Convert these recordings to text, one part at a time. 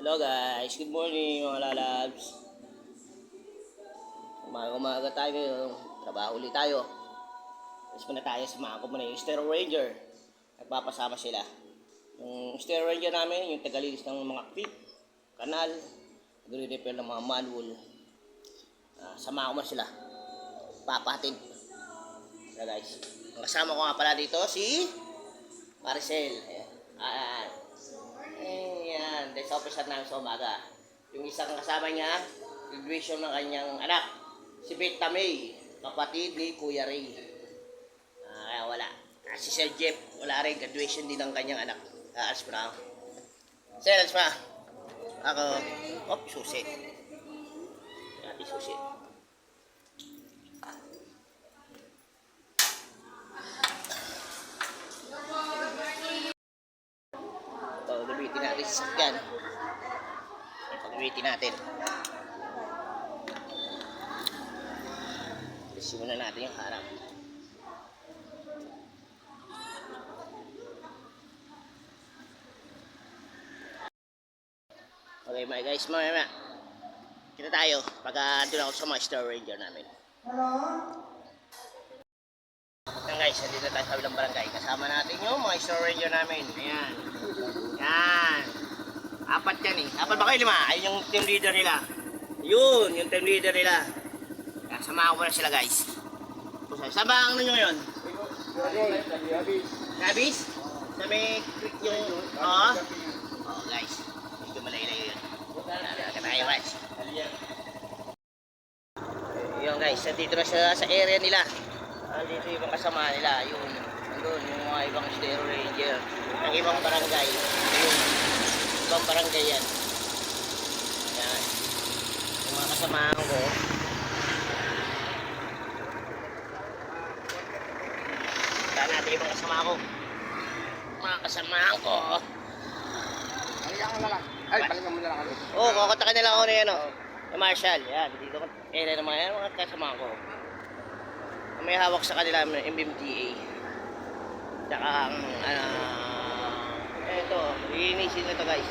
Hello guys, good morning mga lalabs. Umaga tayo ngayon, trabaho ulit tayo. Tapos muna tayo, samahan ko muna yung Stereo Ranger. Nagpapasama sila. Yung Stereo Ranger namin, yung tagalinis ng mga clip, kanal, nagre-repair ng mga manual. Samahan ko muna sila. Papatid. Kaya guys, ang kasama ko nga pala dito si Maricel. Ayan. Ayan, that's officer namin sa umaga. Yung isang kasama niya, graduation ng kanyang anak, si Beta May, kapatid ni Kuya Ray. Kaya wala. Si Sir Jeff, wala rin, graduation din ng kanyang anak. Alas mo na ako. Sir, alas pa. Ako, susi. Ati susi. Gamitin natin sa sakyan. Gamitin natin. Simulan natin yung harap. Okay mga guys, mamaya. Kita tayo pag doon ako sa mga Stereo Ranger namin. Hello? Yan guys, dito tayo sa bilang barangay. Kasama natin yung mga Stereo Ranger namin. Ayan. Yan. Apat yan eh. Apat ba kayo? 5? Ayun yung team leader nila. Yun, yung team leader nila. Yan, samahan ko na sila guys. Saan ba ang ano nyo ngayon? Nabis? Sa may click yung... Oo? Oo guys. Medyo malay-lay yun. Katayo guys. Yun guys, dito na sila sa area nila. Dito yung kasama nila. Yun, nandun yung mga ibang Stereo Ranger. Ang ibang barangay. Yun. Ibang barangay yan. Yan. Yung mga kasamahan ko. Saan natin ibang kasama ko. Mga kasamahan ko. Balikan mo na lang. Ay, balikan mo na lang. Oo, kukontakin nila ako na yan o. Yung Marshall. Yan, dito ko. Area naman yan, mga kasamahan ko. May hawak sa kanila ng MMDA. Tsaka ang eto, linisin na to guys.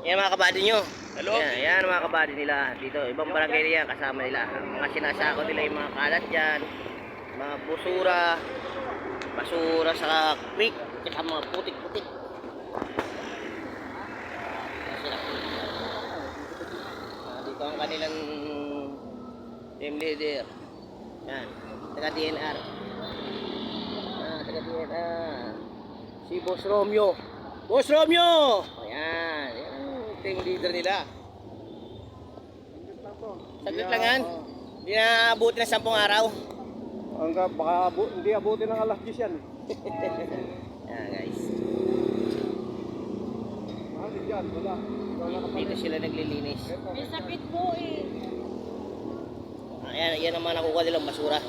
Yan mga kabady nyo. Hello? Yan mga kabady nila dito. Ibang barangay nila kasama nila. Mga sinasako nila yung mga kalat dyan. Mga basura sa creek. Tsaka mga putik-putik. Dito ang kanilang team leader. Yan. Taga DNR. Taga DNR. Si Boss Romeo. Boss Romeo! Ayan. Yan ang team leader nila. Saglit lang yan. Hindi na abuti ng 10 araw. Hanggang baka hindi abutin ng alas 10 yan. Ayan guys. Dyan, wala. Dito sila naglilinis. May sakit po eh. Ayan, yan naman nakukuha nilang basura.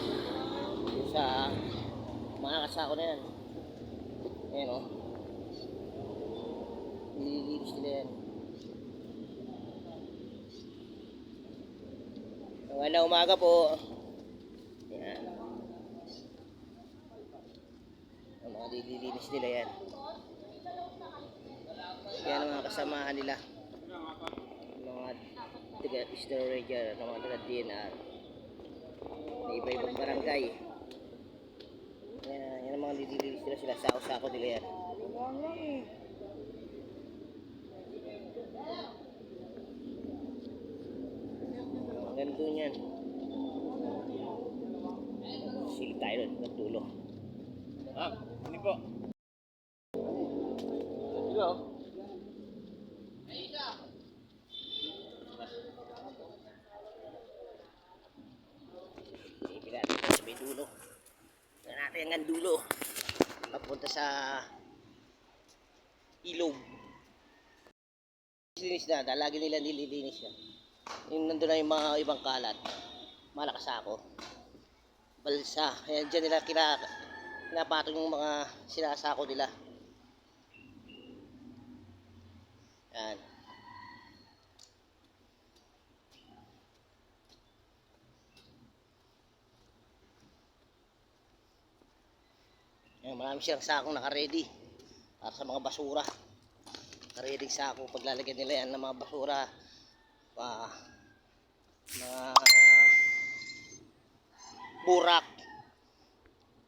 Sa mga kasako na yan. Ayan o. Nililinis nila yan. Magandang umaga po. Ayan. Ang mga nililinis nila yan. Yan ang mga kasamahan nila. Mga taga-Stereo Ranger, mga taga-DNR. Na iba-ibang barangay. Yan ang mga nililinis nila sila. Sako-sako nila yan. Ang ganito niyan. Silip tayo doon, nagtulo. Hindi po. Hello? Silipin natin sa may dulo. Tignan natin hanggang dulo. Papunta sa ilog. Nililinis na, lagi nila nililinis yan. Yung nandun na yung mga ibang kalat. Malakas ako. Balsa. Ayan dyan nila kinapatong yung mga sinasako nila. Yan. Ayan, marami siyang sakong naka-ready para sa mga basura. Naka-ready sako paglalagyan nila yan ng mga basura. Mga burak.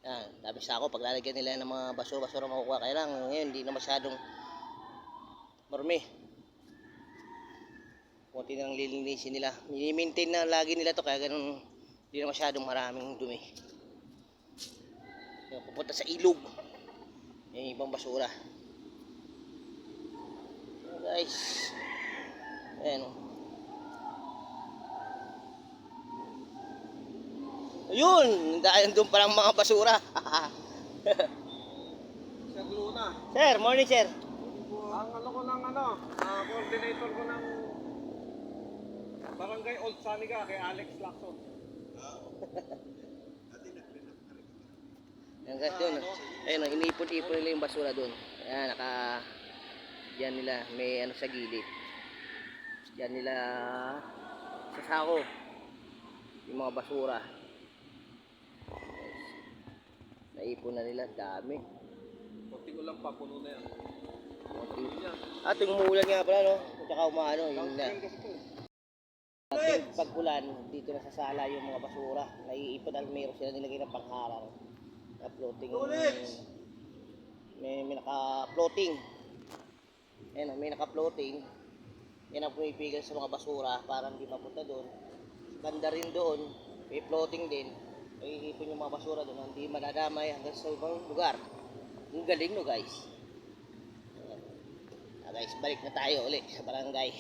Yan, dami sako paglalagyan nila ng mga basura-basura makukuha. Kaya lang ngayon hindi na masyadong marumi. Kunti na lang lilinisin nila. I-maintain na lagi nila to kaya ganun hindi na masyadong maraming dumi. Yung pupunta sa ilog. Yung ibang basura. So guys. Ayan o. Ayun! Dahil doon palang mga basura. Sir Luna. Sir, morning sir. Ang coordinator ko ng Barangay Old Saniga kay Alex Lacson. Ayan guys doon. Ayun, inipon-ipon nila yung basura doon. Ayan, diyan nila, may ano sa gilid. Diyan nila sa sako yung mga basura. Naipon na nila, dami. Kunti ko lang pa, puno na yan. At yung umuulan nga pala, no? At saka umaano, yung na. Pag ulan, dito na sa sala yung mga basura. Naiipon at mayroon sila nilagay ng pangharang. Na floating. May naka-floating. Ayan, may naka-floating. Yan ang pumipigil sa mga basura para hindi mapunta doon. Banda rin doon, may floating din. Iipon yung mga basura doon, hindi madadamay hanggang sa ibang lugar. Ang galing no guys. Guys, balik na tayo ulit sa barangay.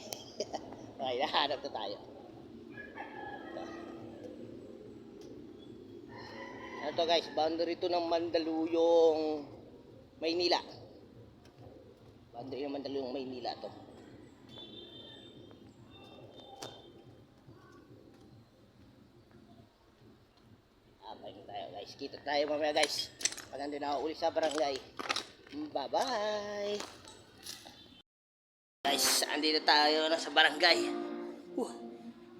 Okay, nahanap na tayo. Ano to guys, boundary to ng Mandaluyong, Maynila. Boundary ng Mandaluyong, Maynila to. Balik na tayo guys. Kita tayo mamaya guys. Pag nandun ako ulit sa barangay. Bye bye. Guys, andito tayo na sa barangay.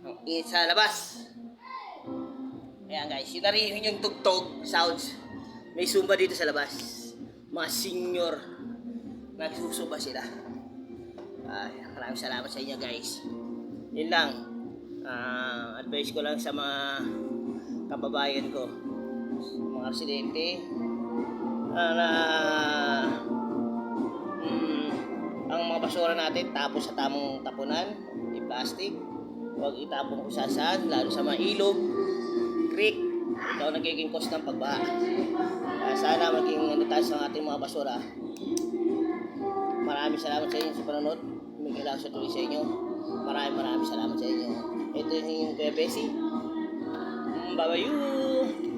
Ang init sa labas. Ayan guys, yun narinig yung tugtog sounds. May zumba dito sa labas. Mga senior. Nagsusumba sila. Ay, maraming salamat sa inyo guys. Yun lang. Advice ko lang sa mga kababayan ko. Mga residente. Ang mga basura natin tapos sa tamang tapunan, i-plastic, huwag itapon kung saan, lalo sa mga ilog, creek, ito ang nagiging cause ng pagbaha. Sana maging tayo sa ating mga basura. Maraming salamat sa inyo sa panonood. May kailangan sa tuloy sa inyo. Maraming salamat sa inyo. Ito yung Kuya Bessie. Bye-bye.